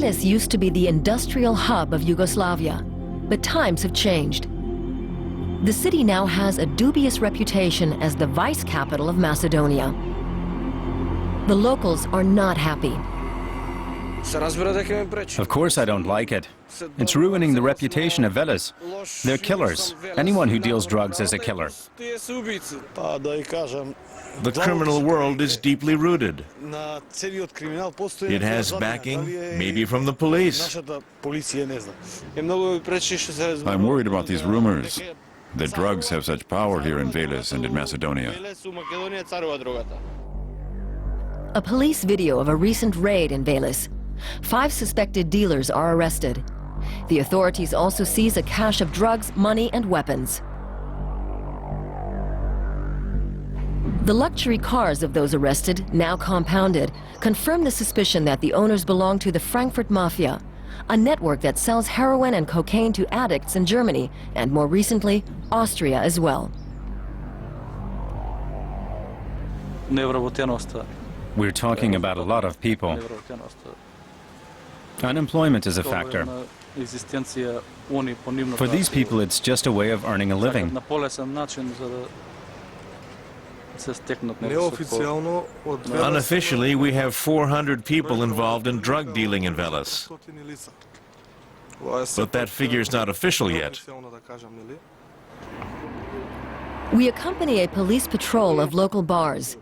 Veles used to be the industrial hub of Yugoslavia, but times have changed. The city now has a dubious reputation as the vice capital of Macedonia. The locals are not happy. Of course I don't like it. It's ruining the reputation of Veles. They're killers. Anyone who deals drugs is a killer. The criminal world is deeply rooted. It has backing, maybe from the police. I'm worried about these rumors that drugs have such power here in Veles and in Macedonia. A police video of a recent raid in Veles. 5 suspected dealers are arrested. The authorities also seize a cache of drugs, money, and weapons. The luxury cars of those arrested, now compounded, confirm the suspicion that the owners belong to the Frankfurt Mafia, a network that sells heroin and cocaine to addicts in Germany, and more recently, Austria as well. We're talking about a lot of people. Unemployment is a factor. For these people, it's just a way of earning a living. Unofficially, we have 400 people involved in drug dealing in Veles. But that figure's not official yet. We accompany a police patrol of local bars.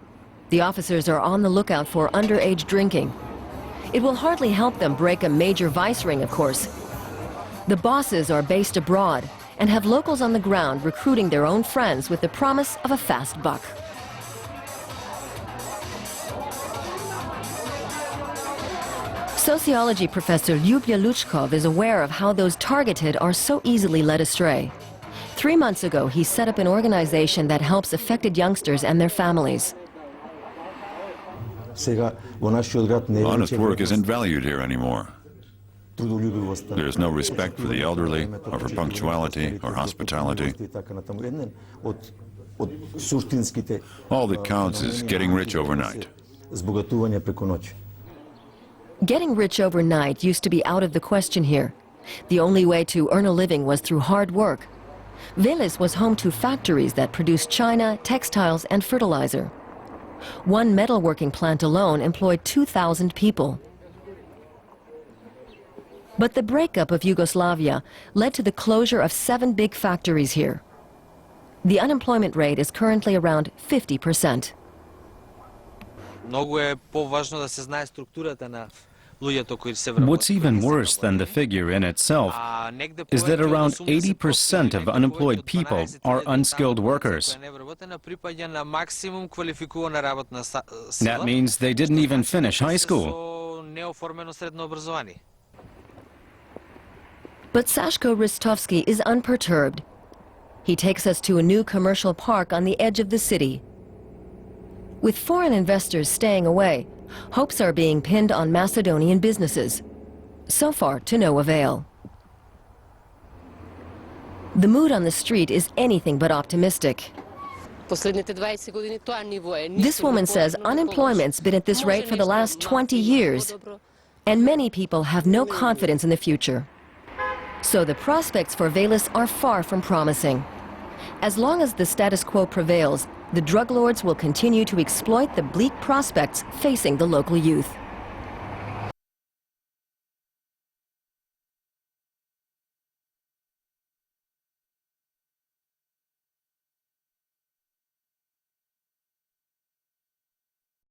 The officers are on the lookout for underage drinking. It will hardly help them break a major vice ring, of course. The bosses are based abroad and have locals on the ground recruiting their own friends with the promise of a fast buck. Sociology professor Ljubja Luchkov is aware of how those targeted are so easily led astray. 3 months ago, he set up an organization that helps affected youngsters and their families. Honest work isn't valued here anymore. There's no respect for the elderly, or for punctuality, or hospitality. All that counts is getting rich overnight. Getting rich overnight used to be out of the question here. The only way to earn a living was through hard work. Veles was home to factories that produced china, textiles, and fertilizer. One metalworking plant alone employed 2,000 people. But the breakup of Yugoslavia led to the closure of 7 big factories here. The unemployment rate is currently around 50%. What's even worse than the figure in itself is that around 80% of unemployed people are unskilled workers. That means they didn't even finish high school. But Sashko Ristovsky is unperturbed. He takes us to a new commercial park on the edge of the city. With foreign investors staying away, hopes are being pinned on Macedonian businesses. So far, to no avail. The mood on the street is anything but optimistic. This woman says unemployment's been at this rate for the last 20 years, and many people have no confidence in the future. So the prospects for Veles are far from promising. As long as the status quo prevails, the drug lords will continue to exploit the bleak prospects facing the local youth.